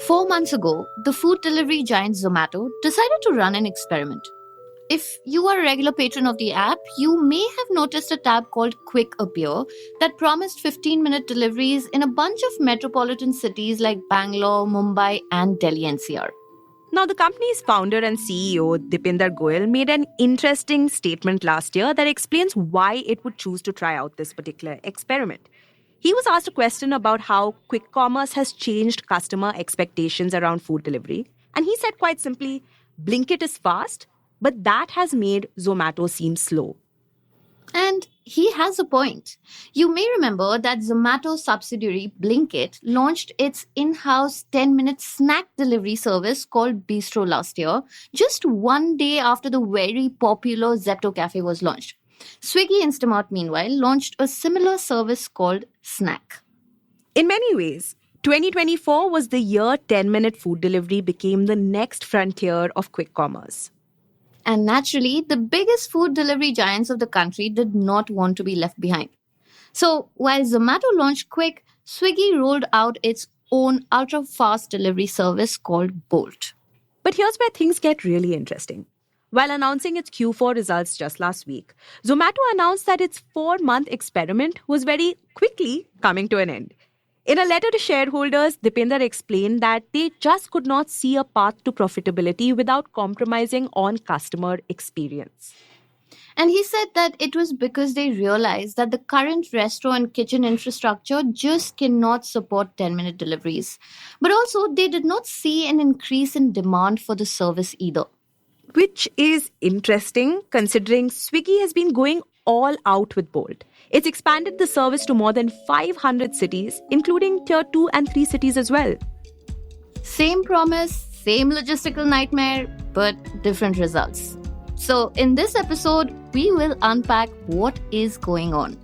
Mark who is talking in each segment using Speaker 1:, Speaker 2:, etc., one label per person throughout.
Speaker 1: 4 months ago, the food delivery giant Zomato decided to run an experiment. If you are a regular patron of the app, you may have noticed a tab called Quick appear that promised 15-minute deliveries in a bunch of metropolitan cities like Bangalore, Mumbai, and Delhi NCR.
Speaker 2: Now, the company's founder and CEO, Dipinder Goyal, made an interesting statement last year that explains why it would choose to try out this particular experiment. He was asked a question about how quick commerce has changed customer expectations around food delivery. And he said quite simply, Blinkit is fast, but that has made Zomato seem slow.
Speaker 1: And he has a point. You may remember that Zomato subsidiary Blinkit launched its in-house 10-minute snack delivery service called Bistro last year, just one day after the very popular Zepto cafe was launched. Swiggy Instamart, meanwhile, launched a similar service called Snacc.
Speaker 2: In many ways, 2024 was the year 10-minute food delivery became the next frontier of quick commerce.
Speaker 1: And naturally, the biggest food delivery giants of the country did not want to be left behind. So, while Zomato launched Quick, Swiggy rolled out its own ultra-fast delivery service called Bolt.
Speaker 2: But here's where things get really interesting. While announcing its Q4 results just last week, Zomato announced that its 4-month experiment was very quickly coming to an end. In a letter to shareholders, Dipinder explained that they just could not see a path to profitability without compromising on customer experience.
Speaker 1: And he said that it was because they realized that the current restaurant and kitchen infrastructure just cannot support 10-minute deliveries. But also, they did not see an increase in demand for the service either.
Speaker 2: Which is interesting considering Swiggy has been going all out with Bolt. It's expanded the service to more than 500 cities, including tier 2 and 3 cities as well.
Speaker 1: Same promise, same logistical nightmare, but different results. So, in this episode, we will unpack what is going on.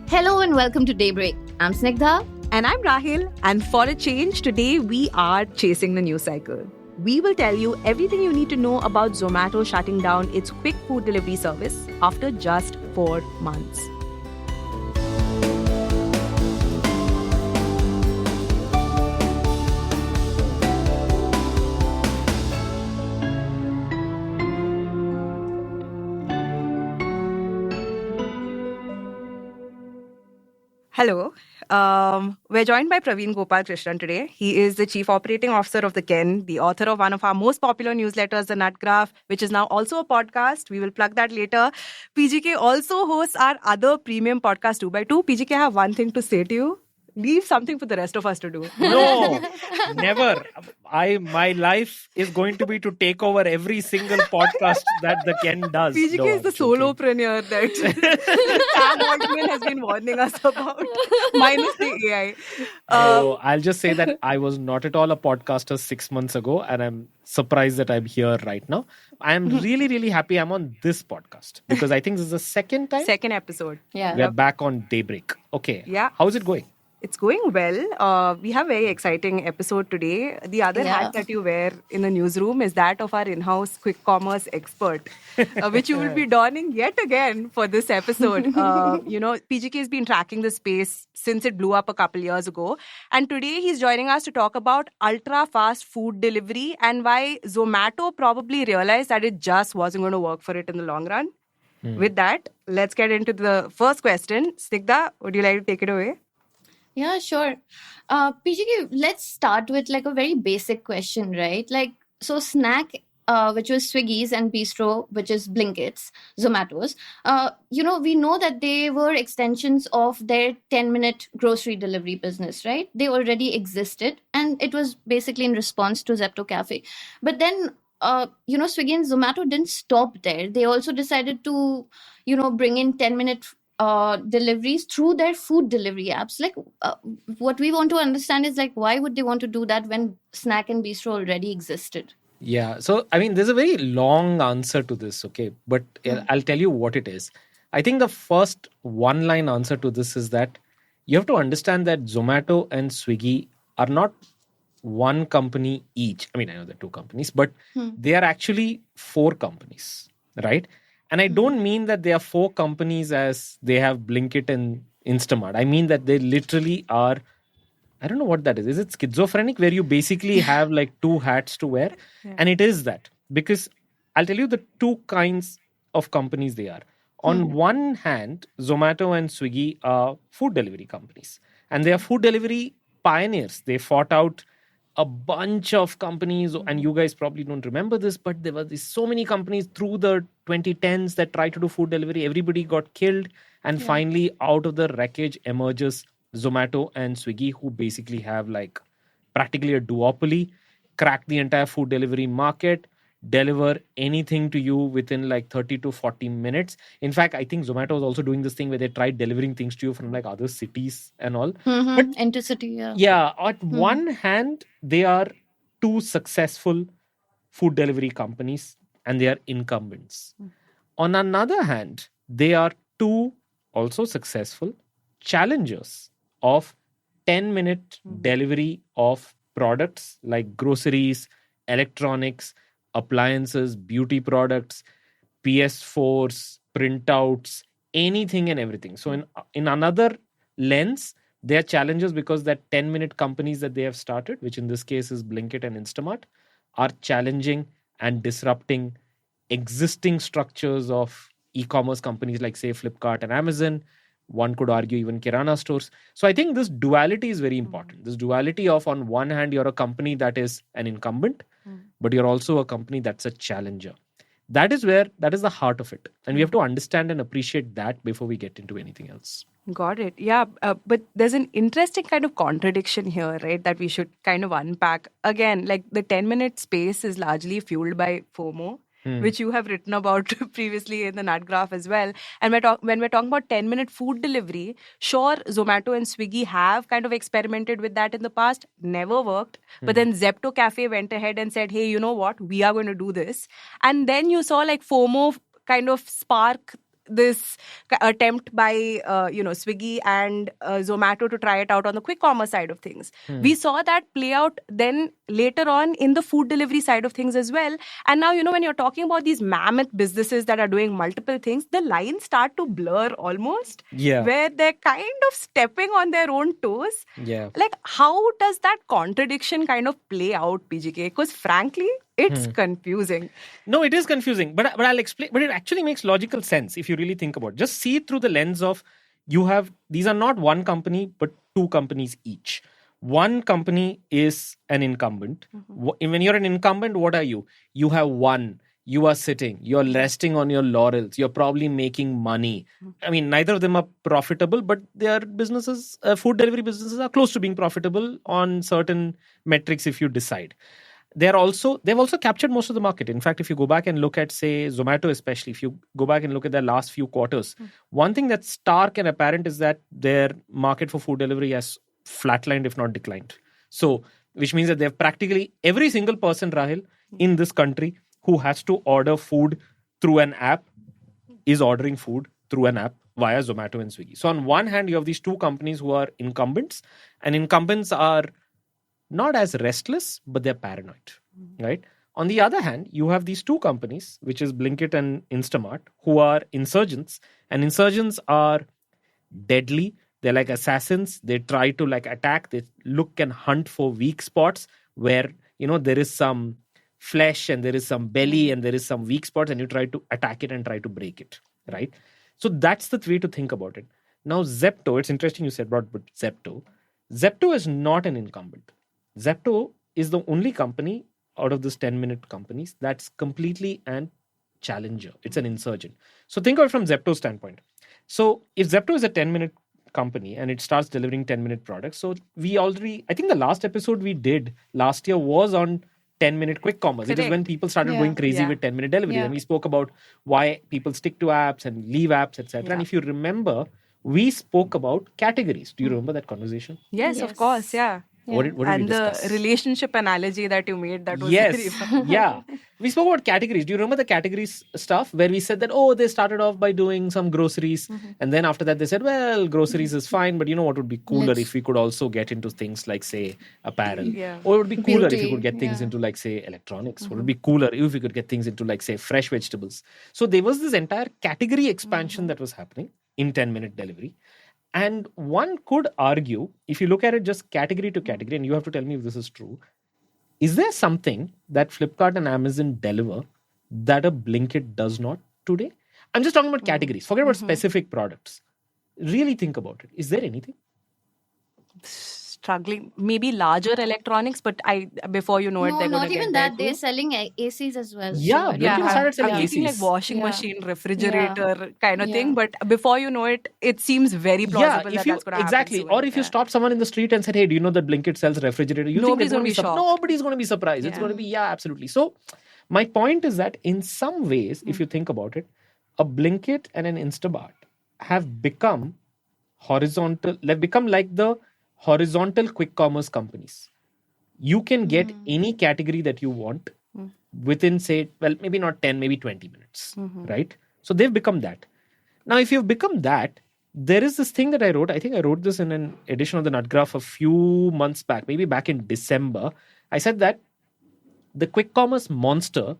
Speaker 1: Hello and welcome to Daybreak. I'm Snigdha.
Speaker 2: And I'm Rahil. And for a change, today we are chasing the news cycle. We will tell you everything you need to know about Zomato shutting down its quick food delivery service after just 4 months. Hello. We're joined by Praveen Gopal Krishnan today. He is the Chief Operating Officer of The Ken, the author of one of our most popular newsletters, The Nut Graph, which is now also a podcast. We will plug that later. PGK also hosts our other premium podcast, 2x2. PGK, I have one thing to say to you. Leave something for the rest of us to do.
Speaker 3: No, never. My life is going to be to take over every single podcast that the Ken does.
Speaker 2: PGK
Speaker 3: No,
Speaker 2: is the solopreneur that Sam Altman has been warning us about, minus the AI.
Speaker 3: So I'll just say that I was not at all a podcaster 6 months ago, and I'm surprised that I'm here right now. I'm really, really happy I'm on this podcast because I think this is the second time.
Speaker 2: Second episode.
Speaker 1: Yeah.
Speaker 3: We're back on Daybreak. Okay.
Speaker 2: Yeah.
Speaker 3: How's it going?
Speaker 2: It's going well. We have a very exciting episode today. The other hat that you wear in the newsroom is that of our in-house quick commerce expert, which you will be donning yet again for this episode. PGK has been tracking the space since it blew up a couple years ago. And today he's joining us to talk about ultra-fast food delivery and why Zomato probably realized that it just wasn't going to work for it in the long run. With that, let's get into the first question. Snigdha, would you like to take it away?
Speaker 1: Yeah, sure. PGK, let's start with like a very basic question, right? So Snacc, which was Swiggy's, and Bistro, which is Blinkit's, Zomato's, we know that they were extensions of their 10-minute grocery delivery business, right? They already existed, and it was basically in response to Zepto Cafe. But then, Swiggy and Zomato didn't stop there. They also decided to, bring in 10-minute deliveries through their food delivery apps. What we want to understand is why would they want to do that when Snacc and Bistro already existed?
Speaker 3: Yeah. So, there's a very long answer to this, okay? But I'll tell you what it is. I think the first one-line answer to this is that you have to understand that Zomato and Swiggy are not one company each. I know they're two companies, but they are actually 4 companies, right? And I don't mean that they are 4 companies as they have Blinkit and Instamart. I mean that they literally are I don't know what that is. Is it schizophrenic where you basically have like two hats to wear?
Speaker 2: Yeah.
Speaker 3: And it is that because I'll tell you the two kinds of companies they are. On one hand, Zomato and Swiggy are food delivery companies, and they are food delivery pioneers. They fought out a bunch of companies, and you guys probably don't remember this, but there were so many companies through the 2010s that tried to do food delivery. Everybody got killed, and finally, out of the wreckage emerges Zomato and Swiggy, who basically have like practically a duopoly, crack the entire food delivery market, deliver anything to you within like 30 to 40 minutes. In fact, I think Zomato was also doing this thing where they tried delivering things to you from like other cities and all. But
Speaker 1: Intercity,
Speaker 3: yeah, at one hand, they are two successful food delivery companies and they are incumbents. On another hand, they are two also successful challengers of 10-minute delivery of products like groceries, electronics, appliances, beauty products, PS4s, printouts, anything and everything. So in another lens, they are challenges because that 10-minute companies that they have started, which in this case is Blinkit and Instamart, are challenging and disrupting existing structures of e-commerce companies like say Flipkart and Amazon. One could argue even Kirana stores. So I think this duality is very important. This duality of on one hand you're a company that is an incumbent, but you're also a company that's a challenger. That is the heart of it, and we have to understand and appreciate that before we get into anything else.
Speaker 2: Got it. Yeah. But there's an interesting kind of contradiction here, right? That we should kind of unpack. Again, like the 10-minute space is largely fueled by FOMO, which you have written about previously in the Nut Graph as well. And when we're talking about 10-minute food delivery, sure, Zomato and Swiggy have kind of experimented with that in the past, never worked. But then Zepto Cafe went ahead and said, hey, you know what? We are going to do this. And then you saw like FOMO kind of spark this attempt by Swiggy and Zomato to try it out on the quick commerce side of things. We saw that play out then later on in the food delivery side of things as well. And now, when you're talking about these mammoth businesses that are doing multiple things, the lines start to blur almost, where they're kind of stepping on their own toes. Like, how does that contradiction kind of play out, PGK? Because frankly, it's confusing.
Speaker 3: No, it is confusing, but I'll explain. But it actually makes logical sense if you really think about it. Just see it through the lens of these are not one company, but two companies each. One company is an incumbent. When you're an incumbent, what are you? You have one. You are sitting. You're resting on your laurels. You're probably making money. I mean, neither of them are profitable, but their businesses, food delivery businesses, are close to being profitable on certain metrics if you decide. They've also captured most of the market. In fact, if you go back and look at, say, Zomato especially, if you go back and look at their last few quarters, one thing that's stark and apparent is that their market for food delivery has flatlined, if not declined. So, which means that they have practically every single person, Rahil, in this country who has to order food through an app is ordering food through an app via Zomato and Swiggy. So, on one hand, you have these two companies who are incumbents, and incumbents are not as restless, but they're paranoid, right? On the other hand, you have these two companies, which is Blinkit and Instamart, who are insurgents, and insurgents are deadly. They're like assassins. They try to like attack. They look and hunt for weak spots where, there is some flesh and there is some belly and there is some weak spots, and you try to attack it and try to break it, right? So that's the way to think about it. Now, Zepto, it's interesting you said about Zepto. Zepto is not an incumbent. Zepto is the only company out of this 10-minute companies that's completely an challenger. It's an insurgent. So think of it from Zepto's standpoint. So if Zepto is a 10-minute company and it starts delivering 10-minute products, so I think the last episode we did last year was on 10-minute quick commerce. Correct. It is when people started going crazy with 10-minute delivery. And we spoke about why people stick to apps and leave apps, etc. And if you remember, we spoke about categories. Do you remember that conversation?
Speaker 2: Yes, of course. Yeah.
Speaker 3: What did
Speaker 2: and
Speaker 3: we discuss?
Speaker 2: The relationship analogy that you made, that was
Speaker 3: very
Speaker 2: fun.
Speaker 3: Yeah. We spoke about categories. Do you remember the categories stuff where we said that, they started off by doing some groceries. And then after that they said, well, groceries is fine, but what would be cooler if we could also get into things like, say, apparel. Or it would be cooler if you could get things into like, say, electronics. Or it would be cooler if we could get things into like, say, fresh vegetables. So there was this entire category expansion that was happening in 10-minute delivery. And one could argue, if you look at it just category to category, and you have to tell me if this is true, is there something that Flipkart and Amazon deliver that a Blinkit does not today? I'm just talking about categories. Forget about specific products. Really think about it. Is there anything?
Speaker 2: Struggling, maybe larger electronics, but before you know it,
Speaker 1: No,
Speaker 2: they're going
Speaker 1: not
Speaker 2: to get
Speaker 1: even
Speaker 2: there
Speaker 1: that. They're
Speaker 2: too.
Speaker 1: selling ACs as well.
Speaker 3: Yeah,
Speaker 1: So I
Speaker 3: Blinkit
Speaker 1: don't
Speaker 3: has
Speaker 1: know.
Speaker 3: started selling
Speaker 2: I'm thinking like
Speaker 3: ACs.
Speaker 2: washing
Speaker 1: Yeah.
Speaker 2: machine, refrigerator kind of thing. But before you know it, it seems very
Speaker 3: Yeah,
Speaker 2: plausible
Speaker 3: if
Speaker 2: that
Speaker 3: you
Speaker 2: that's going to happen
Speaker 3: exactly,
Speaker 2: soon.
Speaker 3: or if you stop someone in the street and said, "Hey, do you know that Blinkit sells refrigerator?" You think
Speaker 2: Nobody's
Speaker 3: they're
Speaker 2: going
Speaker 3: going
Speaker 2: to
Speaker 3: to
Speaker 2: be
Speaker 3: be
Speaker 2: shocked.
Speaker 3: nobody's going to be surprised. It's
Speaker 2: Yeah.
Speaker 3: going to be absolutely. So, my point is that in some ways, if you think about it, a Blinkit and an Instamart have become horizontal. They've become like the horizontal quick commerce companies. You can get any category that you want within, say, well, maybe not 10, maybe 20 minutes, right? So they've become that. Now, if you've become that, there is this thing that I wrote. I think I wrote this in an edition of the Nut Graph a few months back, maybe back in December. I said that the quick commerce monster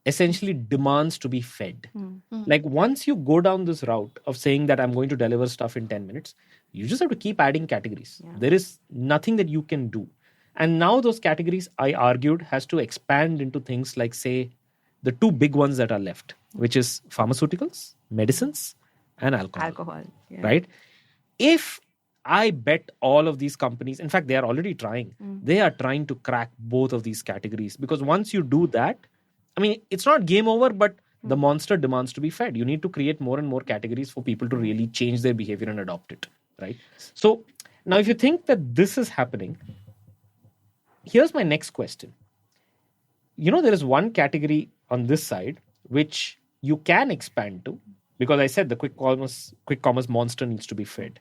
Speaker 3: essentially demands to be fed. Like once you go down this route of saying that I'm going to deliver stuff in 10 minutes, you just have to keep adding categories. There is nothing that you can do. And now those categories, I argued, has to expand into things like, say, the two big ones that are left, which is pharmaceuticals, medicines, and alcohol. Right? If I bet all of these companies, in fact, they are already trying, they are trying to crack both of these categories, because once you do that, I mean, it's not game over, but the monster demands to be fed. You need to create more and more categories for people to really change their behavior and adopt it, right? So now, if you think that this is happening, here's my next question. There is one category on this side which you can expand to, because I said the quick commerce monster needs to be fed.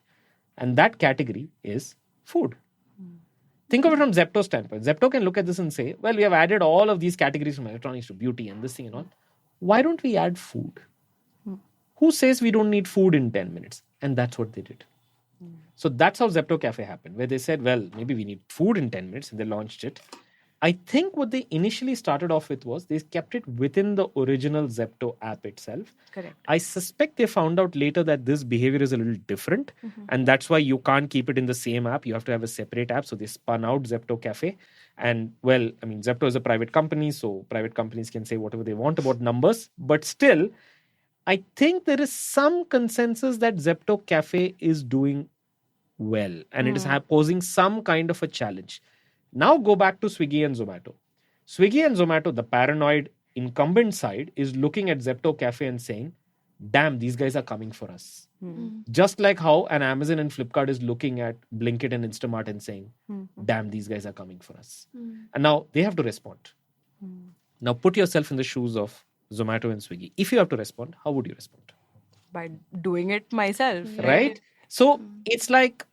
Speaker 3: And that category is food. Think of it from Zepto's standpoint. Zepto can look at this and say, well, we have added all of these categories from electronics to beauty and this thing and all. Why don't we add food? Who says we don't need food in 10 minutes? And that's what they did. So that's how Zepto Cafe happened, where they said, well, maybe we need food in 10 minutes, and they launched it. I think what they initially started off with was they kept it within the original Zepto app itself.
Speaker 2: Correct.
Speaker 3: I suspect they found out later that this behavior is a little different, and that's why you can't keep it in the same app. You have to have a separate app. So they spun out Zepto Cafe. And well, I mean, Zepto is a private company, so private companies can say whatever they want about numbers. But still, I think there is some consensus that Zepto Cafe is doing well, and it is posing some kind of a challenge. Now go back to Swiggy and Zomato. Swiggy and Zomato, the paranoid incumbent side, is looking at Zepto Cafe and saying, damn, these guys are coming for us. Just like how an Amazon and Flipkart is looking at Blinkit and Instamart and saying, damn, these guys are coming for us. And now they have to respond. Now put yourself in the shoes of Zomato and Swiggy. If you have to respond, how would you respond?
Speaker 2: By doing it myself.
Speaker 3: Right? So it's like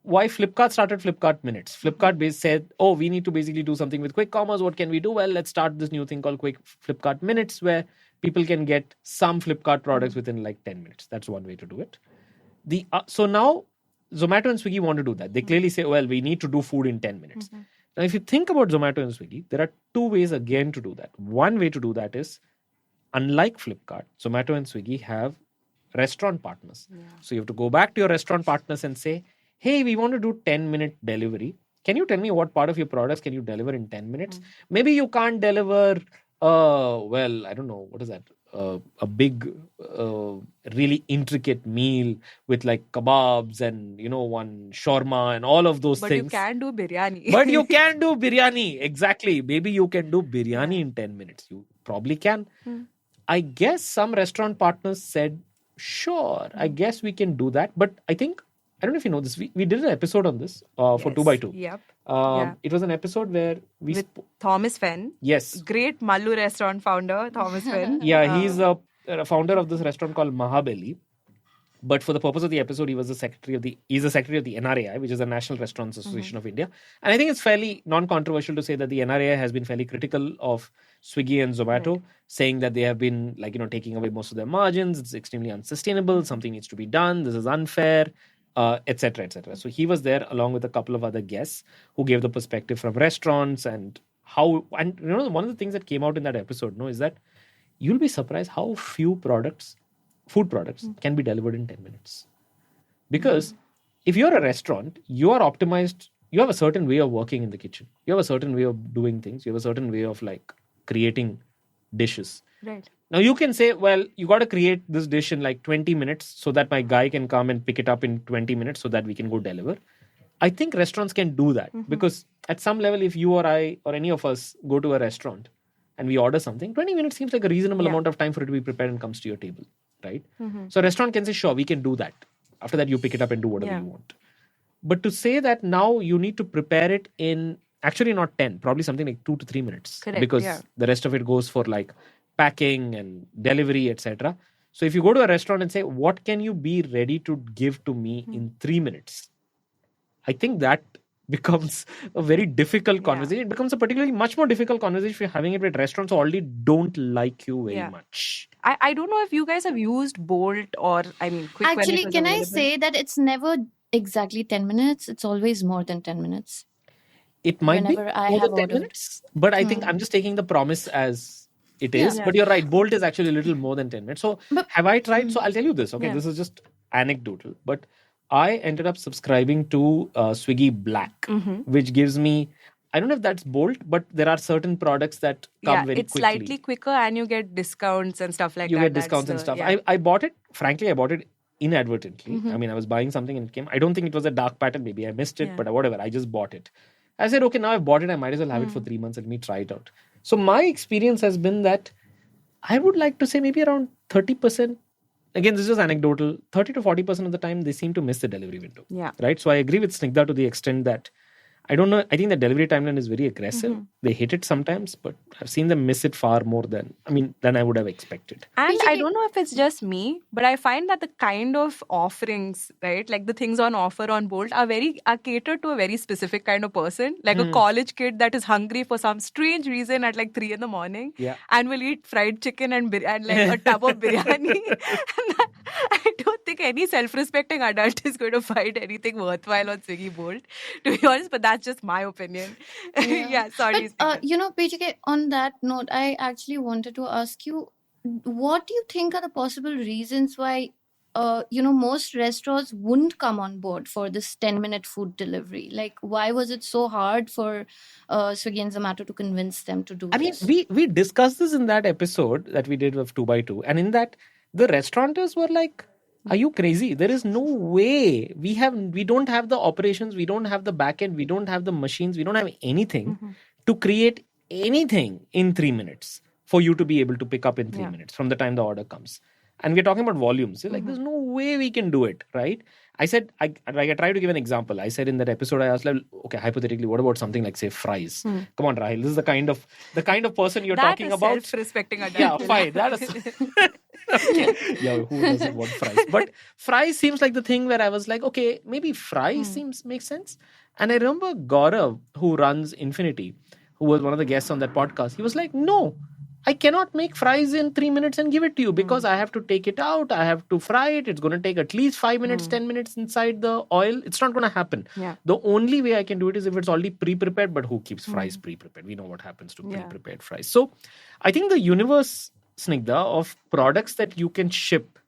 Speaker 3: why Flipkart started Flipkart Minutes. Flipkart said, oh, we need to basically do something with quick commerce. What can we do? Well, let's start this new thing called Quick Flipkart Minutes, where people can get some Flipkart products within like 10 minutes. That's one way to do it. So now Zomato and Swiggy want to do that. They clearly say, well, we need to do food in 10 minutes. Now, if you think about Zomato and Swiggy, there are two ways again to do that. One way to do that is, unlike Flipkart, Zomato and Swiggy have restaurant partners. So you have to go back to your restaurant partners and say, hey, we want to do 10-minute delivery. Can you tell me what part of your products can you deliver in 10 minutes? Maybe you can't deliver, well, I don't know, what is that? A big, really intricate meal with like kebabs and, one shawarma and all of those things.
Speaker 2: But you can do biryani.
Speaker 3: But you can do biryani. Exactly. Maybe you can do biryani in 10 minutes. You probably can. I guess some restaurant partners said, sure, I guess we can do that. But I think, I don't know if you know this, we did an episode on this for 2x2.
Speaker 2: Yep.
Speaker 3: It was an episode where we...
Speaker 2: With Thomas Fenn.
Speaker 3: Yes.
Speaker 2: Great Mallu restaurant founder, Thomas Fenn.
Speaker 3: Yeah, he's a founder of this restaurant called Mahabali. But for the purpose of the episode, he's the secretary of the NRAI, which is the National Restaurants Association of India. And I think it's fairly non-controversial to say that the NRAI has been fairly critical of Swiggy and Zomato, saying that they have been taking away most of their margins. It's extremely unsustainable. Something needs to be done. This is unfair, etc., etc. So he was there along with a couple of other guests who gave the perspective from restaurants and how. And one of the things that came out in that episode, is that you'll be surprised how few food products can be delivered in 10 minutes. Because if you're a restaurant, you are optimized. You have a certain way of working in the kitchen. You have a certain way of doing things. You have a certain way of like creating dishes.
Speaker 2: Right.
Speaker 3: Now you can say, well, you got to create this dish in like 20 minutes so that my guy can come and pick it up in 20 minutes so that we can go deliver. I think restaurants can do that because at some level, if you or I or any of us go to a restaurant and we order something, 20 minutes seems like a reasonable amount of time for it to be prepared and comes to your table, right? So a restaurant can say, sure, we can do that. After that, you pick it up and do whatever you want. But to say that now you need to prepare it in actually not 10, probably something like 2 to 3 minutes.
Speaker 2: Correct,
Speaker 3: Because the rest of it goes for like packing and delivery, etc. So if you go to a restaurant and say, what can you be ready to give to me in 3 minutes? I think that becomes a very difficult conversation. It becomes a particularly much more difficult conversation if you're having it with restaurants who already don't like you very much.
Speaker 2: I don't know if you guys have used Bolt or, I mean, Quick.
Speaker 1: Actually, can I say that it's never exactly 10 minutes? It's always more than 10 minutes.
Speaker 3: It might
Speaker 1: whenever
Speaker 3: be
Speaker 1: I
Speaker 3: more
Speaker 1: have
Speaker 3: than 10
Speaker 1: ordered.
Speaker 3: minutes, but I think I'm just taking the promise as it is.
Speaker 1: Yeah.
Speaker 3: But you're right, Bolt is actually a little more than 10 minutes. So have I tried? So I'll tell you this. Okay,
Speaker 2: Yeah.
Speaker 3: this is just anecdotal, but I ended up subscribing to Swiggy Black, which gives me, I don't know if that's Bolt, but there are certain products that come very
Speaker 2: it's
Speaker 3: quickly.
Speaker 2: slightly quicker and you get discounts and stuff like
Speaker 3: You
Speaker 2: that.
Speaker 3: get discounts and stuff. I bought it, frankly, I bought it inadvertently. I mean, I was buying something and it came. I don't think it was a dark pattern. Maybe I missed it, but whatever. I just bought it. I said, okay, now I've bought it. I might as well have it for 3 months. Let me try it out. So my experience has been that I would like to say maybe around 30%. Again, this is just anecdotal. 30 to 40% of the time, they seem to miss the delivery window.
Speaker 2: Yeah.
Speaker 3: Right? So I agree with Snigdha to the extent that I don't know. I think the delivery timeline is very aggressive. They hit it sometimes, but I've seen them miss it far more than I would have expected.
Speaker 2: And I don't know if it's just me, but I find that the kind of offerings, right, like the things on offer on Bolt are catered to a very specific kind of person, like a college kid that is hungry for some strange reason at like 3 a.m. and will eat fried chicken and like a tub of biryani. I don't think any self-respecting adult is going to find anything worthwhile on Swiggy Bolt, to be honest, but that's just my opinion. Sorry.
Speaker 1: But, PGK, on that note, I actually wanted to ask you, what do you think are the possible reasons why, most restaurants wouldn't come on board for this 10-minute food delivery? Like, why was it so hard for Swiggy and Zomato to convince them to do this?
Speaker 3: I mean, we discussed this in that episode that we did of 2x2. And in that, the restaurateurs were like, are you crazy? There is no way. We don't have the operations. We don't have the backend. We don't have the machines. We don't have anything to create anything in 3 minutes for you to be able to pick up in 3 minutes from the time the order comes. And we're talking about volumes. Like, there's no way we can do it, right? I said, I tried to give an example. I said in that episode, I asked, like, okay, hypothetically, what about something like, say, fries? Come on, Rahil, this is the kind of person you're talking about.
Speaker 2: Self-respecting adult.
Speaker 3: Yeah, fine. That is. Okay. Yeah, who doesn't want fries? But fries seems like the thing where I was like, okay, maybe fries makes sense. And I remember Gaurav, who runs Infinity, who was one of the guests on that podcast. He was like, no, I cannot make fries in 3 minutes and give it to you because I have to take it out. I have to fry it. It's going to take at least 5 minutes, 10 minutes inside the oil. It's not going to happen.
Speaker 2: Yeah.
Speaker 3: The only way I can do it is if it's already pre-prepared. But who keeps fries pre-prepared? We know what happens to pre-prepared fries. So I think the universe, Snigdha, of products that you can ship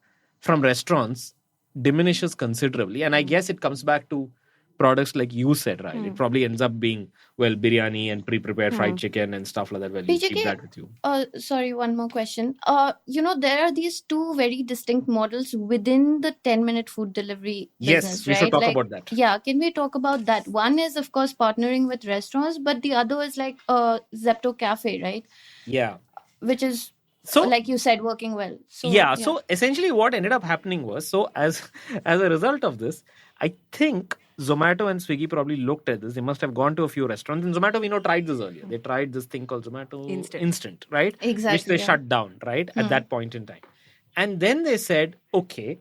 Speaker 3: from restaurants diminishes considerably. And I guess it comes back to products like you said, right? It probably ends up being, well, biryani and pre-prepared fried chicken and stuff like that. Well, you keep that with you.
Speaker 1: Sorry, one more question. There are these two very distinct models within the 10-minute food delivery business,
Speaker 3: yes, we should talk about that.
Speaker 1: Yeah, can we talk about that? One is, of course, partnering with restaurants, but the other is like Zepto Cafe, right?
Speaker 3: Yeah.
Speaker 1: Which is,
Speaker 3: so,
Speaker 1: like you said, working well.
Speaker 3: So essentially what ended up happening was, so as a result of this, I think Zomato and Swiggy probably looked at this. They must have gone to a few restaurants. And Zomato, we know, tried this earlier. They tried this thing called Zomato Instant, right?
Speaker 1: Exactly.
Speaker 3: Which they shut down, right? At that point in time. And then they said, okay,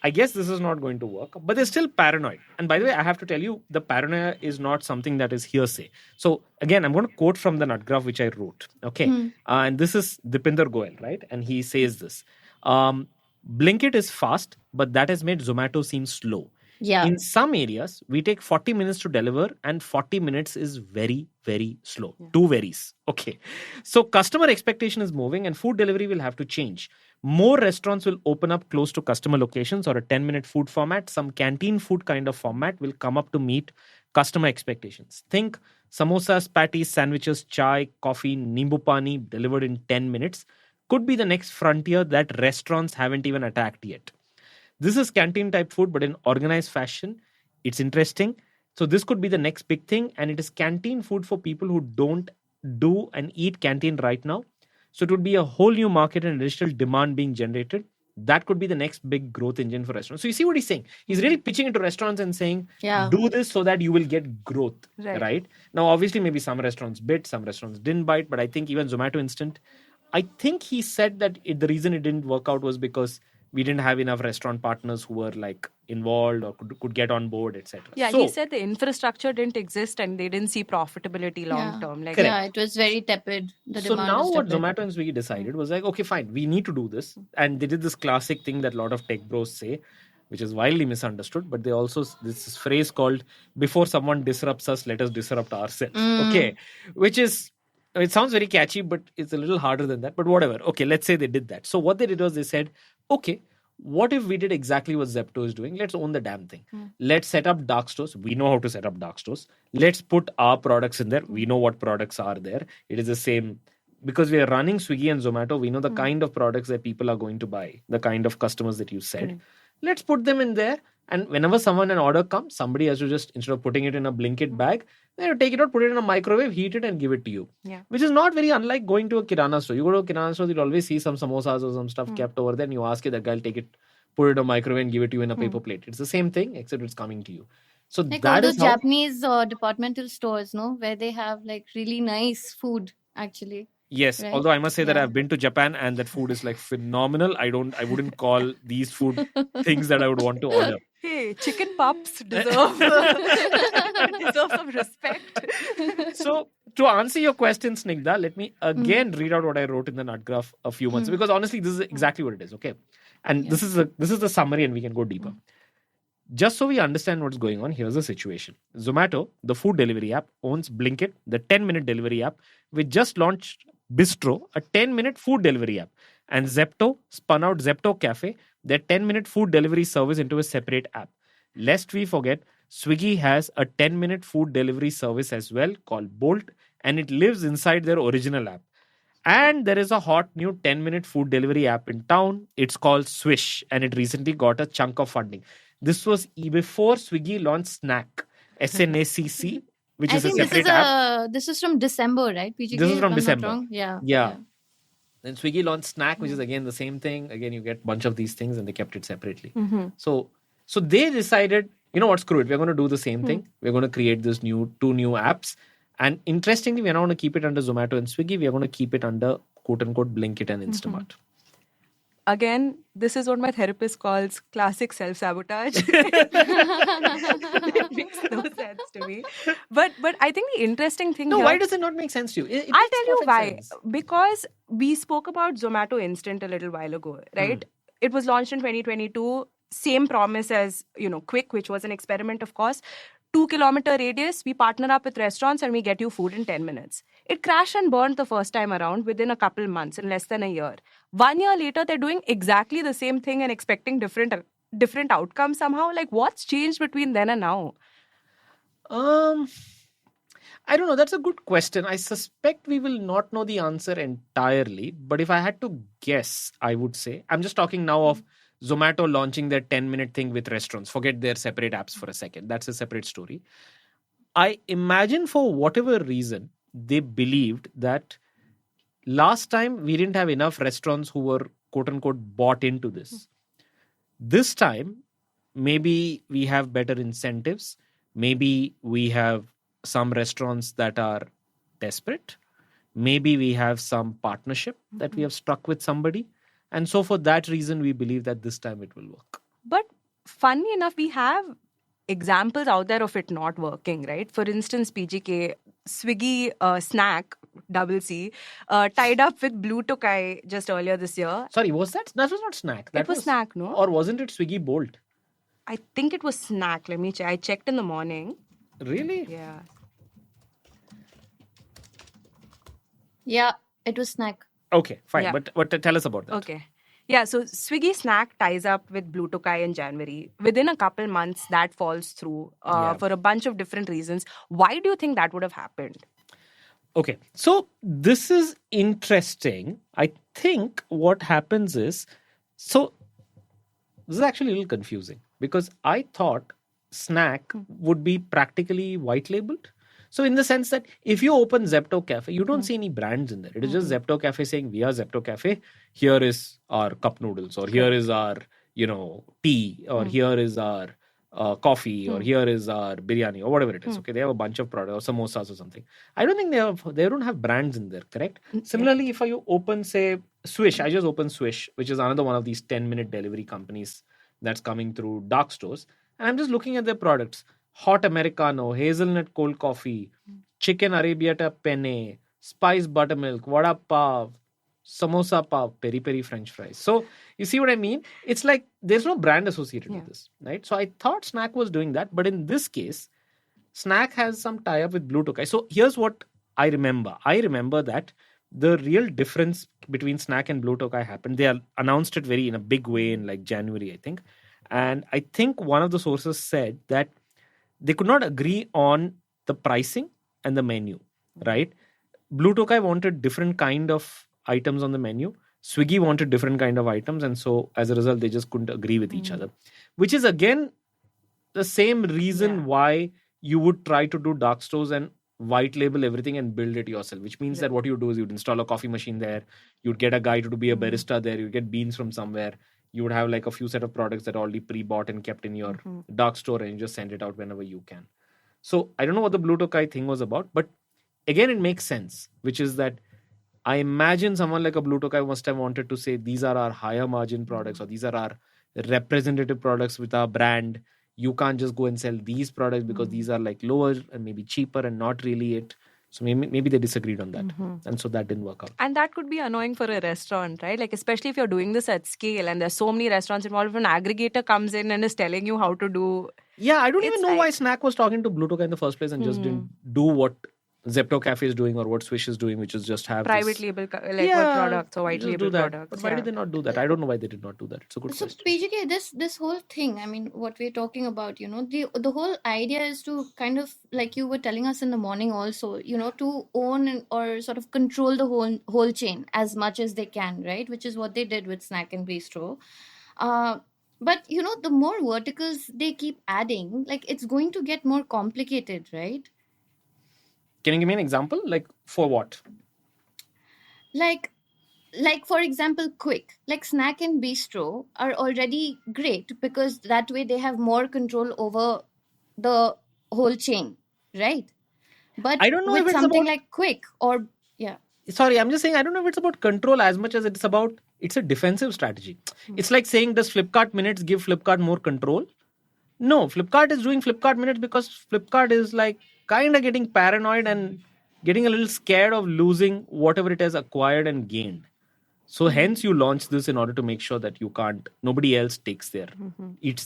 Speaker 3: I guess this is not going to work. But they're still paranoid. And by the way, I have to tell you, the paranoia is not something that is hearsay. So again, I'm going to quote from the nut graph which I wrote. Okay. And this is Dipinder Goel, right? And he says this. Blinkit is fast, but that has made Zomato seem slow.
Speaker 1: Yeah.
Speaker 3: In some areas, we take 40 minutes to deliver, and 40 minutes is very, very slow.
Speaker 2: Yeah.
Speaker 3: Two varies. Okay. So customer expectation is moving, and food delivery will have to change. More restaurants will open up close to customer locations, or a 10-minute food format. Some canteen food kind of format will come up to meet customer expectations. Think samosas, patties, sandwiches, chai, coffee, nimbu pani delivered in 10 minutes could be the next frontier that restaurants haven't even attacked yet. This is canteen type food, but in organized fashion. It's interesting. So this could be the next big thing, and it is canteen food for people who don't do and eat canteen right now. So it would be a whole new market and additional demand being generated. That could be the next big growth engine for restaurants. So you see what he's saying? He's really pitching into restaurants and saying,
Speaker 1: Yeah.
Speaker 3: do this so that you will get growth.
Speaker 2: Right.
Speaker 3: Right? Now, obviously, maybe some restaurants bit, some restaurants didn't bite, but I think even Zomato Instant, I think he said that the reason it didn't work out was because we didn't have enough restaurant partners who were like involved or could get on board, etc.
Speaker 2: Yeah,
Speaker 3: So,
Speaker 2: he said the infrastructure didn't exist and they didn't see profitability long term. Like,
Speaker 1: Yeah, it was very tepid. The
Speaker 3: so
Speaker 1: demand
Speaker 3: now
Speaker 1: was
Speaker 3: what
Speaker 1: tepid.
Speaker 3: Zomato and Swiggy decided was like, okay, fine, we need to do this. And they did this classic thing that a lot of tech bros say, which is widely misunderstood, but they also, this phrase called, before someone disrupts us, let us disrupt ourselves. Okay. Which is, it sounds very catchy, but it's a little harder than that. But whatever. Okay, let's say they did that. So what they did was they said, okay, what if we did exactly what Zepto is doing? Let's own the damn thing. Let's set up dark stores. We know how to set up dark stores. Let's put our products in there. We know what products are there. It is the same. Because we are running Swiggy and Zomato, we know the kind of products that people are going to buy, the kind of customers that you said. Let's put them in there. And whenever an order comes, somebody has to just, instead of putting it in a Blinkit bag, they take it out, put it in a microwave, heat it, and give it to you.
Speaker 2: Yeah.
Speaker 3: Which is not very unlike going to a kirana store. You go to a kirana store, you'll always see some samosas or some stuff kept over there, and you ask it, that guy will take it, put it in a microwave, and give it to you in a paper plate. It's the same thing, except it's coming to you. So
Speaker 1: Like all
Speaker 3: that
Speaker 1: those
Speaker 3: is how.
Speaker 1: Japanese departmental stores, no, where they have like really nice food actually.
Speaker 3: Yes,
Speaker 1: Right?
Speaker 3: although I must say that
Speaker 1: Yeah.
Speaker 3: I've been to Japan and that food is like phenomenal. I wouldn't call these food things that I would want to order.
Speaker 2: hey, chicken pups deserve some respect.
Speaker 3: So to answer your question, Snigdha, let me again read out what I wrote in the nut graph a few months, because honestly, this is exactly what it is. Okay, and this is the summary, and we can go deeper. Just so we understand what's going on, here's the situation. Zomato, the food delivery app, owns Blinkit, the 10-minute delivery app, which just launched Bistro, a 10-minute food delivery app. And Zepto spun out Zepto Cafe, their 10-minute food delivery service, into a separate app. Lest we forget, Swiggy has a 10-minute food delivery service as well called Bolt, and it lives inside their original app. And there is a hot new 10-minute food delivery app in town. It's called Swish, and it recently got a chunk of funding. This was before Swiggy launched Snacc, SNACC, which is a separate app.
Speaker 1: This is from December, right? PGK,
Speaker 3: This is
Speaker 1: if
Speaker 3: from
Speaker 1: I'm not
Speaker 3: December.
Speaker 1: wrong. Yeah.
Speaker 3: Then Swiggy launched Snacc, which is again the same thing. Again, you get a bunch of these things, and they kept it separately. So they decided, you know what, screw it. We're going to do the same thing. We're going to create this two new apps. And interestingly, we're not going to keep it under Zomato and Swiggy. We are going to keep it under, quote unquote, Blinkit and Instamart.
Speaker 2: Again, this is what my therapist calls classic self-sabotage. It makes no sense to me. But I think the interesting thing here...
Speaker 3: why does it not make sense to you? It
Speaker 2: I'll
Speaker 3: makes
Speaker 2: tell you
Speaker 3: perfect
Speaker 2: why.
Speaker 3: sense.
Speaker 2: Because we spoke about Zomato Instant a little while ago, right? It was launched in 2022. Same promise as, Quick, which was an experiment, of course. 2-kilometer radius, we partner up with restaurants and we get you food in 10 minutes. It crashed and burned the first time around within a couple months, in less than a year. 1 year later, they're doing exactly the same thing and expecting different outcomes somehow. Like, what's changed between then and now?
Speaker 3: I don't know. That's a good question. I suspect we will not know the answer entirely. But if I had to guess, I would say, I'm just talking now of Zomato launching their 10-minute thing with restaurants. Forget their separate apps for a second. That's a separate story. I imagine for whatever reason, they believed that last time we didn't have enough restaurants who were, quote unquote, bought into this. This time, maybe we have better incentives. Maybe we have some restaurants that are desperate. Maybe we have some partnership that we have struck with somebody. And so for that reason, we believe that this time it will work.
Speaker 2: But funny enough, we have examples out there of it not working, right? For instance, PGK, Swiggy Snacc, double C, tied up with Blue Tokai just earlier this year.
Speaker 3: Sorry, was that? That was not Snacc. That
Speaker 2: was Snacc, no?
Speaker 3: Or wasn't it Swiggy Bolt?
Speaker 2: I think it was Snacc. Let me check. I checked in the morning.
Speaker 3: Really?
Speaker 2: Yeah.
Speaker 1: Yeah, it was Snacc.
Speaker 3: Okay, fine.
Speaker 2: Yeah.
Speaker 3: But tell us about that.
Speaker 2: Okay. Yeah, so Swiggy Snacc ties up with Blue Tokai in January. Within a couple months, that falls through for a bunch of different reasons. Why do you think that would have happened?
Speaker 3: Okay, so this is interesting. I think what happens is, so this is actually a little confusing because I thought Snacc would be practically white labeled. So in the sense that if you open Zepto Cafe, you don't see any brands in there. It is just Zepto Cafe saying we are Zepto Cafe. Here is our cup noodles, or here is our tea, or here is our coffee, or here is our biryani, or whatever it is. Okay, they have a bunch of products, or samosas or something. I don't think they don't have brands in there. Correct. Similarly, if you open say Swish, I just opened Swish, which is another one of these 10-minute delivery companies that's coming through dark stores, and I'm just looking at their products. Hot Americano, hazelnut cold coffee, chicken arrabbiata penne, spice buttermilk, vada pav, samosa pav, peri peri french fries. So you see what I mean? It's like there's no brand associated with this, right? So I thought Snacc was doing that, but in this case, Snacc has some tie-up with Blue Tokai. So here's what I remember. I remember that the real difference between Snacc and Blue Tokai happened. They announced it in a big way in like January, I think. And I think one of the sources said that they could not agree on the pricing and the menu, right? Blue Tokai wanted different kind of items on the menu. Swiggy wanted different kind of items. And so as a result, they just couldn't agree with each other, which is again the same reason why you would try to do dark stores and white label everything and build it yourself, which means that what you do is you'd install a coffee machine there, you'd get a guy to be a barista there, you'd get beans from somewhere, you would have like a few set of products that are already pre-bought and kept in your dark store, and you just send it out whenever you can. So I don't know what the Blue Tokai thing was about, but again it makes sense, which is that I imagine someone like a Blue Tokai must have wanted to say these are our higher margin products, or these are our representative products with our brand. You can't just go and sell these products because these are like lower and maybe cheaper and not really it. So maybe they disagreed on that. And so that didn't work out.
Speaker 2: And that could be annoying for a restaurant, right? Like, especially if you're doing this at scale and there's so many restaurants involved, if an aggregator comes in and is telling you how to do.
Speaker 3: Yeah, I don't even know why Snacc was talking to Blue Tokai in the first place and just didn't do what Zepto Cafe is doing or what Swish is doing, which is just have
Speaker 2: private label what products or white label products.
Speaker 3: But why did they not do that? I don't know why they did not do that. It's a good question.
Speaker 1: So PGK, this whole thing, I mean, what we're talking about, the whole idea is to kind of, like you were telling us in the morning also, to own or sort of control the whole chain as much as they can, right? Which is what they did with Snacc and Bistro. But the more verticals they keep adding, like it's going to get more complicated, right?
Speaker 3: Can you give me an example? Like for what?
Speaker 1: Like for example, quick, like Snacc and Bistro are already great because that way they have more control over the whole chain, right? But
Speaker 3: I don't know
Speaker 1: with
Speaker 3: if it's
Speaker 1: something
Speaker 3: about...
Speaker 1: like quick or
Speaker 3: Sorry, I'm just saying I don't know if it's about control as much as it's a defensive strategy. It's like saying, does Flipkart Minutes give Flipkart more control? No, Flipkart is doing Flipkart Minutes because Flipkart is like kind of getting paranoid and getting a little scared of losing whatever it has acquired and gained. So hence you launch this in order to make sure that nobody else eats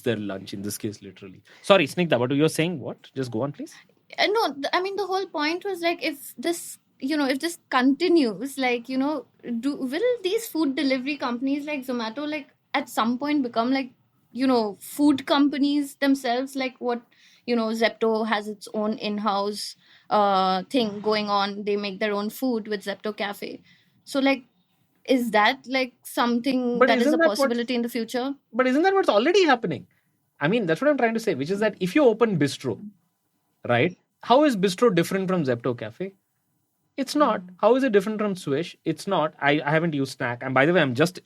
Speaker 3: their lunch, in this case, literally. Sorry, Snigdha, but you're saying what? Just go on, please.
Speaker 1: No, I mean, the whole point was like, if this continues, like, will these food delivery companies like Zomato, like at some point become like, food companies themselves, like what, Zepto has its own in-house thing going on. They make their own food with Zepto Cafe. So like, is that like something that is a possibility in the future?
Speaker 3: But isn't that what's already happening? I mean, that's what I'm trying to say, which is that if you open Bistro, right? How is Bistro different from Zepto Cafe? It's not. How is it different from Swish? It's not. I haven't used Snacc. And by the way,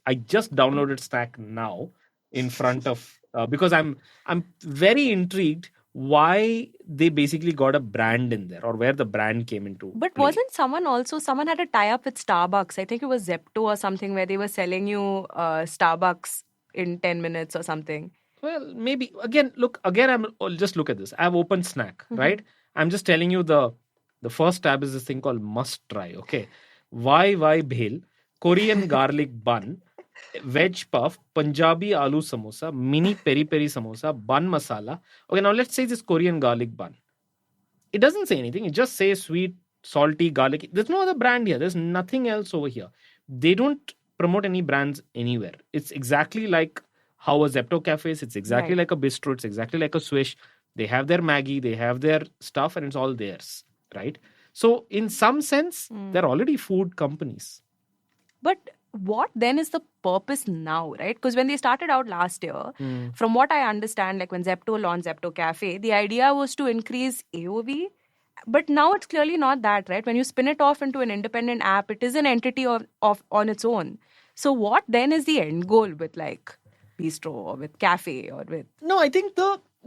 Speaker 3: I just downloaded Snacc now in front of because I'm very intrigued why they basically got a brand in there, or where the brand came into
Speaker 2: But
Speaker 3: play.
Speaker 2: Wasn't someone had a tie-up with Starbucks? I think it was Zepto or something, where they were selling you Starbucks in 10 minutes or something.
Speaker 3: Well, maybe. I'll just look at this. I've opened Snacc, right? I'm just telling you the first tab is this thing called must try, okay? Why Bhel, Korean garlic bun, veg puff, Punjabi aloo samosa, mini peri peri samosa, bun masala. Okay, now let's say this Korean garlic bun. It doesn't say anything. It just says sweet, salty, garlic. There's no other brand here. There's nothing else over here. They don't promote any brands anywhere. It's exactly like how a Zepto cafe is. It's exactly
Speaker 2: Right.
Speaker 3: like a bistro. It's exactly like a Swish. They have their Maggie. They have their stuff, and it's all theirs, right? So in some sense, they're already food companies.
Speaker 2: But what then is the purpose now, right? Because when they started out last year, from what I understand, like when Zepto launched Zepto Cafe, the idea was to increase AOV. But now it's clearly not that, right? When you spin it off into an independent app, it is an entity of on its own. So what then is the end goal with like Bistro or with Cafe or with...
Speaker 3: No, I think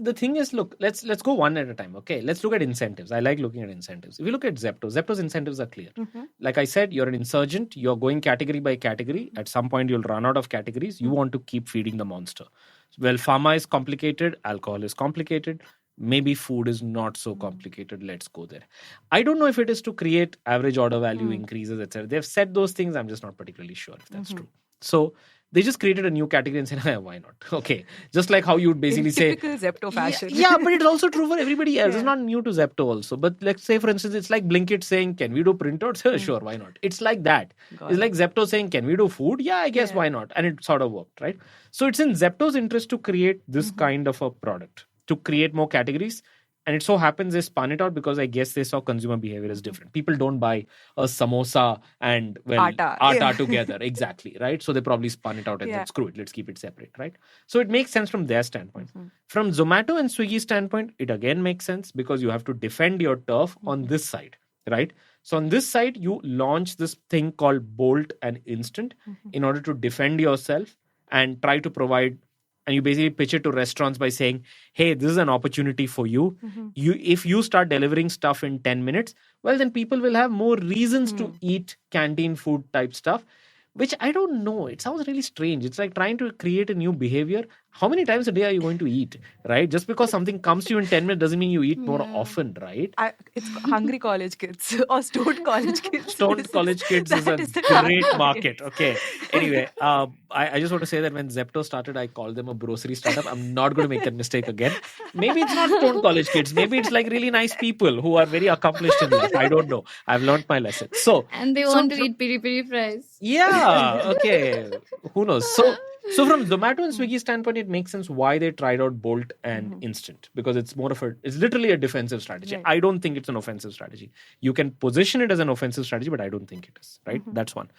Speaker 3: the thing is, look, let's go one at a time. Okay, let's look at incentives. I like looking at incentives. If you look at Zepto's incentives are clear. Like I said, you're an insurgent. You're going category by category. At some point, you'll run out of categories. You want to keep feeding the monster. Well, pharma is complicated. Alcohol is complicated. Maybe food is not so complicated. Let's go there. I don't know if it is to create average order value increases, etc. They've said those things. I'm just not particularly sure if that's true. So they just created a new category and said, why not? Okay. Just like how you would basically say...
Speaker 2: typical Zepto fashion.
Speaker 3: Yeah, but it's also true for everybody else. It's not new to Zepto also. But let's say, for instance, it's like Blinkit saying, can we do printouts? Sure, why not? It's like that. It's like Zepto saying, can we do food? Yeah, I guess why not? And it sort of worked, right? So it's in Zepto's interest to create this kind of a product, to create more categories. And it so happens they spun it out because I guess they saw consumer behavior is different. People don't buy a samosa and atta together. Exactly, right? So they probably spun it out and said, screw it, let's keep it separate, right? So it makes sense from their standpoint. From Zomato and Swiggy standpoint, it again makes sense because you have to defend your turf on this side, right? So on this side, you launch this thing called Bolt and Instant in order to defend yourself and try to provide... And you basically pitch it to restaurants by saying, hey, this is an opportunity for you. If you start delivering stuff in 10 minutes, well, then people will have more reasons to eat canteen food type stuff, which I don't know. It sounds really strange. It's like trying to create a new behavior. How many times a day are you going to eat, right? Just because something comes to you in 10 minutes doesn't mean you eat more often, right?
Speaker 2: It's hungry college kids or stoned college kids.
Speaker 3: Stoned college kids is a great market. Okay. Anyway, I just want to say that when Zepto started, I called them a grocery startup. I'm not going to make that mistake again. Maybe it's not stoned college kids. Maybe it's like really nice people who are very accomplished in life. I don't know. I've learned my lesson.
Speaker 1: And they want to eat piri piri fries.
Speaker 3: Yeah. Okay. Who knows? So from Zomato and Swiggy standpoint, it makes sense why they tried out Bolt and Instant, because it's literally a defensive strategy. Right. I don't think it's an offensive strategy. You can position it as an offensive strategy, but I don't think it is, right? That's one.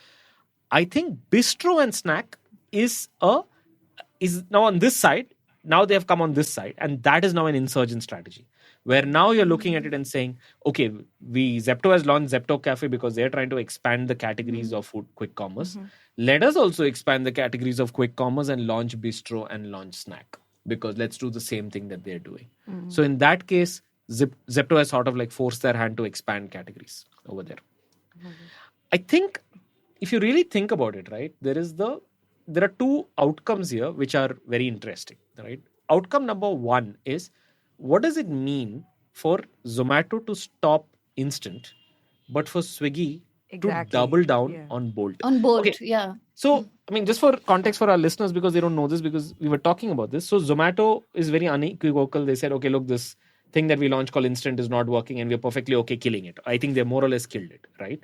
Speaker 3: I think Bistro and Snacc is now on this side. Now they have come on this side, and that is now an insurgent strategy, where now you're looking at it and saying, okay, Zepto has launched Zepto Cafe because they're trying to expand the categories of food quick commerce. Let us also expand the categories of quick commerce and launch Bistro and launch Snacc, because let's do the same thing that they're doing. So in that case, Zepto has sort of like forced their hand to expand categories over there. I think if you really think about it, right, there are two outcomes here which are very interesting, right? Outcome number one is, what does it mean for Zomato to stop Instant, but for Swiggy to double down on Bolt?
Speaker 1: On Bolt, yeah.
Speaker 3: So, I mean, just for context for our listeners, because they don't know this, because we were talking about this. So Zomato is very unequivocal. They said, okay, look, this thing that we launched called Instant is not working and we're perfectly okay killing it. I think they more or less killed it, right?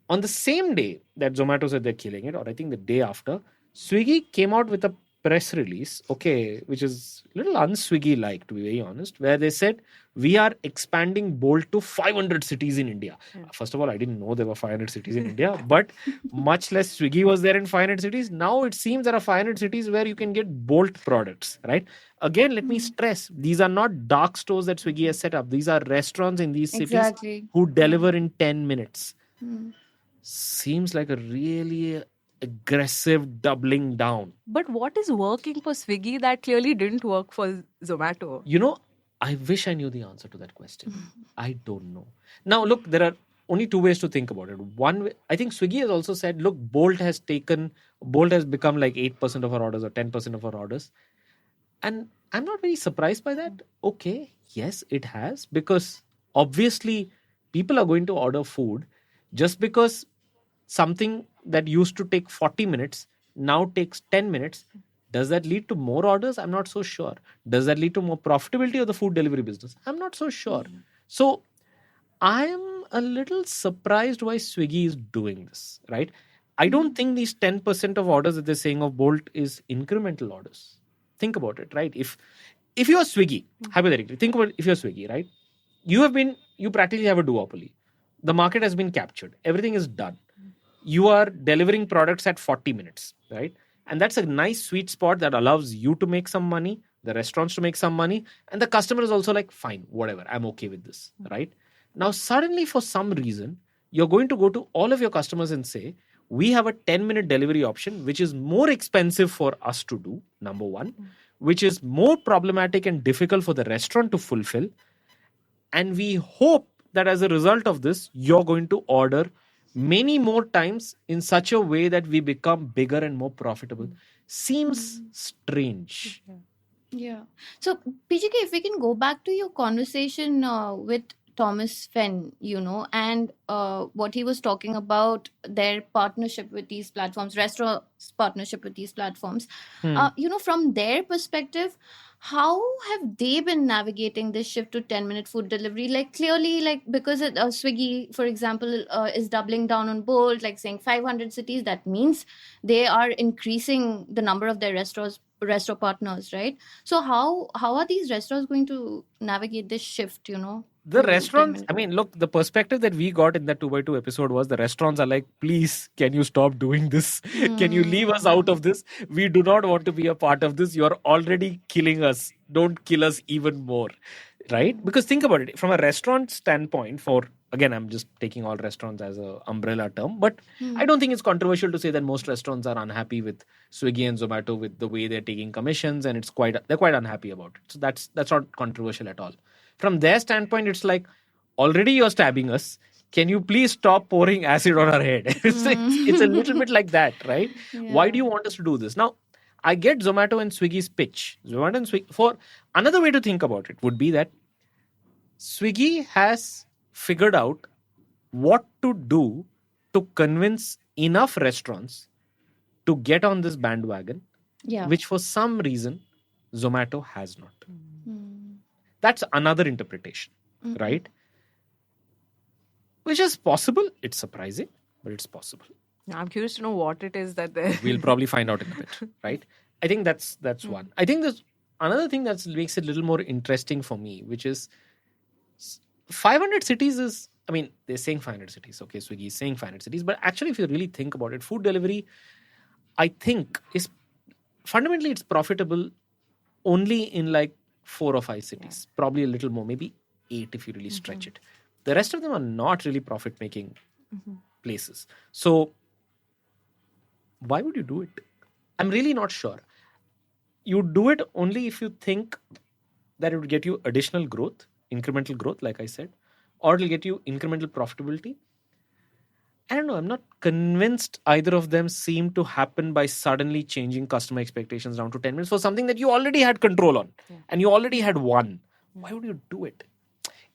Speaker 3: On the same day that Zomato said they're killing it, or I think the day after, Swiggy came out with a press release, okay, which is a little un-Swiggy-like, to be very honest, where they said, we are expanding Bolt to 500 cities in India. First of all, I didn't know there were 500 cities in India, but much less Swiggy was there in 500 cities. Now it seems there are 500 cities where you can get Bolt products, right? Again, let me stress, these are not dark stores that Swiggy has set up. These are restaurants in these cities who deliver in 10 minutes. Seems like a really aggressive doubling down.
Speaker 2: But what is working for Swiggy that clearly didn't work for Zomato?
Speaker 3: You know, I wish I knew the answer to that question. I don't know. Now, look, there are only two ways to think about it. One way, I think Swiggy has also said, look, Bolt has become like 8% of our orders or 10% of our orders. And I'm not very surprised by that. Okay, yes, it has. Because obviously, people are going to order food just because something that used to take 40 minutes now takes 10 minutes. Does that lead to more orders? I'm not so sure. Does that lead to more profitability of the food delivery business? I'm not so sure. So I'm a little surprised why Swiggy is doing this, right? I don't think these 10% of orders that they're saying of Bolt is incremental orders. Think about it, right? If you're Swiggy, hypothetically, think about if you're Swiggy, right? You practically have a duopoly. The market has been captured. Everything is done. You are delivering products at 40 minutes, right? And that's a nice sweet spot that allows you to make some money, the restaurants to make some money, and the customer is also like, fine, whatever, I'm okay with this, right? Now, suddenly, for some reason, you're going to go to all of your customers and say, we have a 10-minute delivery option, which is more expensive for us to do, number one, which is more problematic and difficult for the restaurant to fulfill. And we hope that as a result of this, you're going to order many more times in such a way that we become bigger and more profitable. Seems strange.
Speaker 1: Yeah. So, PGK, if we can go back to your conversation with Thomas Fenn, and what he was talking about their partnership with these platforms, restaurants' partnership with these platforms, from their perspective, how have they been navigating this shift to 10-minute food delivery? Like, clearly, like, because Swiggy, for example, is doubling down on Bolt, like saying 500 cities, that means they are increasing the number of their restaurant partners, right? So how are these restaurants going to navigate this shift,
Speaker 3: The
Speaker 1: to
Speaker 3: restaurants,
Speaker 1: 10-minute?
Speaker 3: I mean, look, the perspective that we got in that 2x2 episode was the restaurants are like, please, can you stop doing this? Can you leave us out of this? We do not want to be a part of this. You're already killing us. Don't kill us even more, right? Because think about it, from a restaurant standpoint, again, I'm just taking all restaurants as an umbrella term, but I don't think it's controversial to say that most restaurants are unhappy with Swiggy and Zomato with the way they're taking commissions, and they're quite unhappy about it. So that's not controversial at all. From their standpoint, it's like, already you're stabbing us. Can you please stop pouring acid on our head? It's a little bit like that, right? Why do you want us to do this? Now, I get Zomato and Swiggy's pitch. Zomato and Swiggy, for another way to think about it would be that Swiggy has figured out what to do to convince enough restaurants to get on this bandwagon, which for some reason Zomato has not. That's another interpretation, right? Which is possible. It's surprising, but it's possible.
Speaker 2: I'm curious to know what it is that they...
Speaker 3: We'll probably find out in a bit, right? I think that's one. I think there's another thing that makes it a little more interesting for me, which is 500 cities is, I mean, they're saying 500 cities. Okay, Swiggy is saying 500 cities. But actually, if you really think about it, food delivery, I think, is fundamentally, it's profitable only in like 4 or 5 cities. Probably a little more, maybe 8 if you really stretch it. The rest of them are not really profit-making places. So, why would you do it? I'm really not sure. You do it only if you think that it would get you additional growth, incremental growth, like I said, or it'll get you incremental profitability. I don't know. I'm not convinced either of them seem to happen by suddenly changing customer expectations down to 10 minutes for something that you already had control on and you already had won. Why would you do it?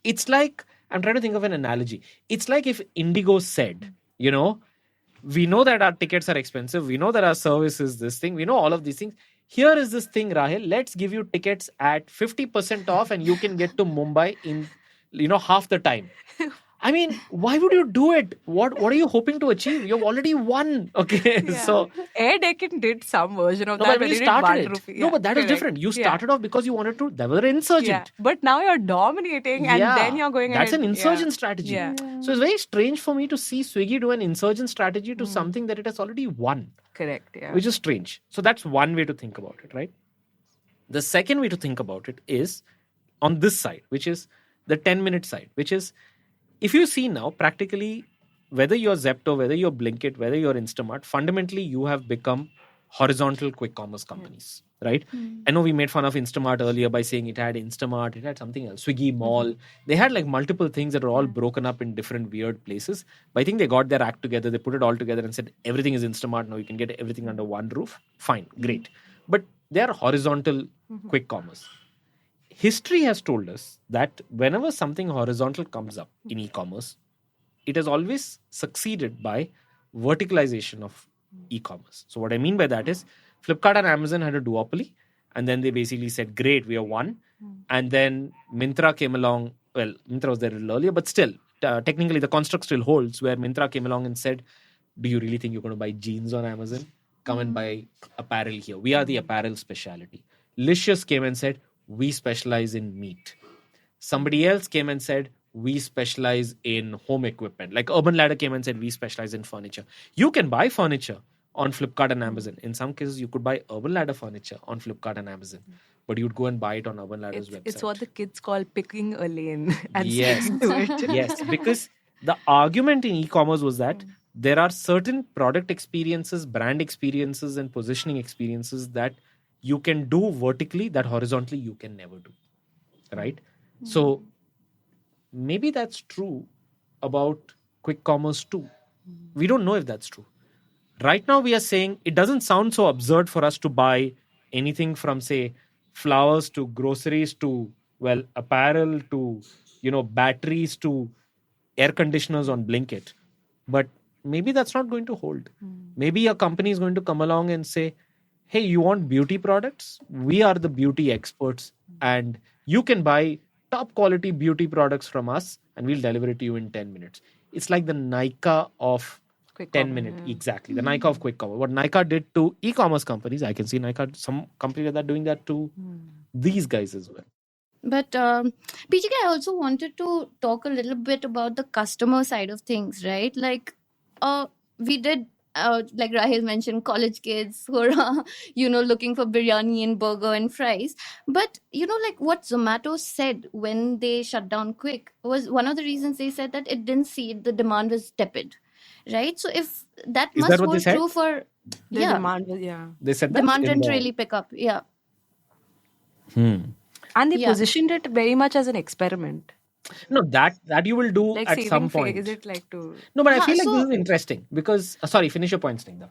Speaker 3: It's like, I'm trying to think of an analogy. It's like if Indigo said, we know that our tickets are expensive. We know that our service is this thing. We know all of these things. Here is this thing, Rahil. Let's give you tickets at 50% off and you can get to Mumbai in, half the time. I mean, why would you do it? What are you hoping to achieve? You've already won. Okay, so
Speaker 2: Air Deccan did some version of
Speaker 3: no,
Speaker 2: that
Speaker 3: but
Speaker 2: when
Speaker 3: you
Speaker 2: they did
Speaker 3: started
Speaker 2: 1
Speaker 3: it.
Speaker 2: rupee.
Speaker 3: No, but that is different. You started off because you wanted to. They were insurgent.
Speaker 2: But now you're dominating, and then you're going ahead.
Speaker 3: That's an insurgent strategy. So it's very strange for me to see Swiggy do an insurgent strategy to something that it has already won.
Speaker 2: Correct. Yeah.
Speaker 3: Which is strange. So that's one way to think about it, right? The second way to think about it is on this side, which is the 10-minute side, which is, if you see now, practically, whether you're Zepto, whether you're Blinkit, whether you're Instamart, fundamentally you have become horizontal quick commerce companies, right? I know we made fun of Instamart earlier by saying it had Instamart, it had something else, Swiggy Mall. They had like multiple things that are all broken up in different weird places. But I think they got their act together, they put it all together and said, everything is Instamart, now you can get everything under one roof. Fine, great. But they are horizontal quick commerce. History has told us that whenever something horizontal comes up in e-commerce, it has always succeeded by verticalization of e-commerce. So what I mean by that is Flipkart and Amazon had a duopoly, and then they basically said, great, we are one. And then Myntra came along. Well, Myntra was there a little earlier, but still, technically the construct still holds, where Myntra came along and said, do you really think you're going to buy jeans on Amazon? Come and buy apparel here. We are the apparel specialty. Licious came and said, we specialize in meat. Somebody else came and said, we specialize in home equipment. Like Urban Ladder came and said, we specialize in furniture. You can buy furniture on Flipkart and Amazon. In some cases, you could buy Urban Ladder furniture on Flipkart and Amazon, but you'd go and buy it on Urban Ladder's website.
Speaker 2: It's what the kids call picking a lane. And
Speaker 3: yes, yes, because the argument in e-commerce was that there are certain product experiences, brand experiences, and positioning experiences that you can do vertically that horizontally you can never do, right? So maybe that's true about quick commerce too. We don't know if that's true. Right now we are saying it doesn't sound so absurd for us to buy anything from, say, flowers to groceries to, well, apparel to, batteries to air conditioners on Blinkit. But maybe that's not going to hold. Maybe a company is going to come along and say, hey, you want beauty products? We are the beauty experts, and you can buy top quality beauty products from us and we'll deliver it to you in 10 minutes. It's like the Nykaa of
Speaker 2: quick
Speaker 3: 10
Speaker 2: commerce,
Speaker 3: minutes. Exactly. The Nykaa of quick commerce. What Nykaa did to e-commerce companies, I can see Nykaa, some companies like that doing that to these guys as well.
Speaker 1: But PGK, I also wanted to talk a little bit about the customer side of things, right? Like, we did, like Rahil mentioned, college kids who are, looking for biryani and burger and fries. But, like what Zomato said when they shut down Quick was one of the reasons they said that it didn't see the demand was tepid, right? So if that
Speaker 3: Is
Speaker 1: must
Speaker 3: that what they
Speaker 1: hold
Speaker 3: said?
Speaker 1: true for,
Speaker 2: the demand was,
Speaker 3: They said that
Speaker 1: demand
Speaker 3: in
Speaker 1: didn't
Speaker 3: the-
Speaker 1: really pick up. Yeah.
Speaker 2: and they positioned it very much as an experiment.
Speaker 3: No, that you will do
Speaker 2: Like
Speaker 3: at
Speaker 2: saving
Speaker 3: some
Speaker 2: face,
Speaker 3: point.
Speaker 2: is it like to...
Speaker 3: No, but I feel like
Speaker 1: so-
Speaker 3: this is interesting because sorry, finish your point, Snigdha.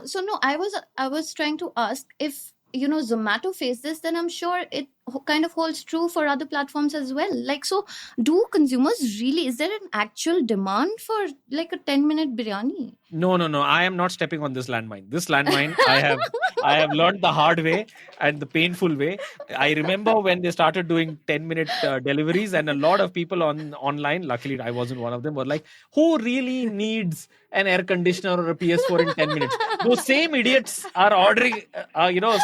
Speaker 1: So no, I was trying to ask if Zomato faced this, then I'm sure it kind of holds true for other platforms as well. Like, so do consumers really? Is there an actual demand for like a 10-minute biryani?
Speaker 3: No. I am not stepping on this landmine. This landmine, I have learned the hard way and the painful way. I remember when they started doing 10-minute deliveries, and a lot of people online, luckily I wasn't one of them, were like, who really needs an air conditioner or a PS4 in 10 minutes? Those same idiots are ordering,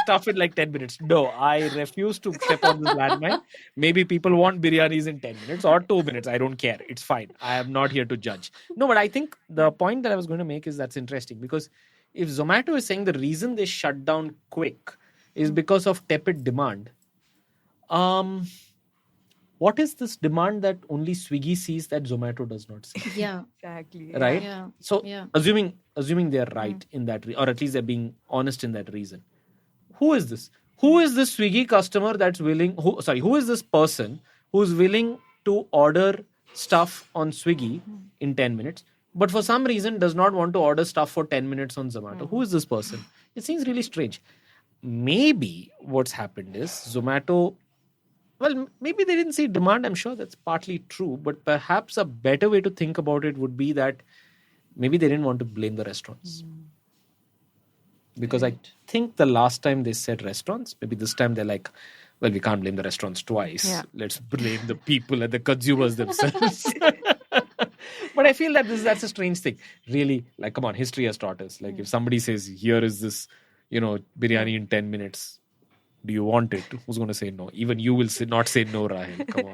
Speaker 3: stuff in like 10 minutes. No, I refuse to step on this landmine. Maybe people want biryanis in 10 minutes or 2 minutes. I don't care. It's fine. I am not here to judge. No, but I think the point that I was going to make is that's interesting, because if Zomato is saying the reason they shut down Quick is because of tepid demand, what is this demand that only Swiggy sees that Zomato does not see?
Speaker 1: Yeah.
Speaker 2: Exactly.
Speaker 3: Right?
Speaker 1: Yeah.
Speaker 3: So
Speaker 1: Yeah.
Speaker 3: assuming they're right in that, or at least they're being honest in that reason. Who is this? Who is this Swiggy customer that's willing? Who is this person who's willing to order stuff on Swiggy in 10 minutes, but for some reason does not want to order stuff for 10 minutes on Zomato? Who is this person? It seems really strange. Maybe what's happened is Zomato, well, maybe they didn't see demand. I'm sure that's partly true, but perhaps a better way to think about it would be that maybe they didn't want to blame the restaurants. Because I think the last time they said restaurants, maybe this time they're like, well, we can't blame the restaurants twice.
Speaker 2: Yeah.
Speaker 3: Let's blame the people and the consumers themselves. But I feel that that's a strange thing. Really, like, come on, history has taught us. Like, if somebody says, here is this, biryani in 10 minutes, do you want it? Who's going to say no? Even you will not say no, Rahil. Come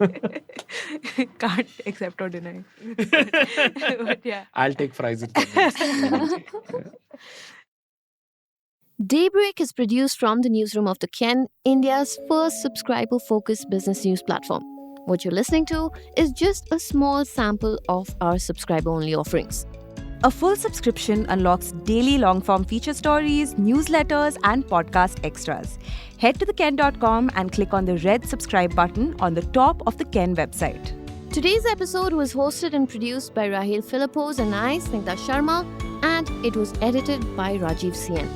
Speaker 3: on.
Speaker 2: Can't accept or deny. But yeah.
Speaker 3: I'll take fries in 10 minutes.
Speaker 4: Daybreak is produced from the newsroom of The Ken, India's first subscriber-focused business news platform. What you're listening to is just a small sample of our subscriber-only offerings.
Speaker 2: A full subscription unlocks daily long-form feature stories, newsletters, and podcast extras. Head to theken.com and click on the red subscribe button on the top of the Ken website.
Speaker 4: Today's episode was hosted and produced by Rahil Philippos and I, Snigdha Sharma, and it was edited by Rajiv CN.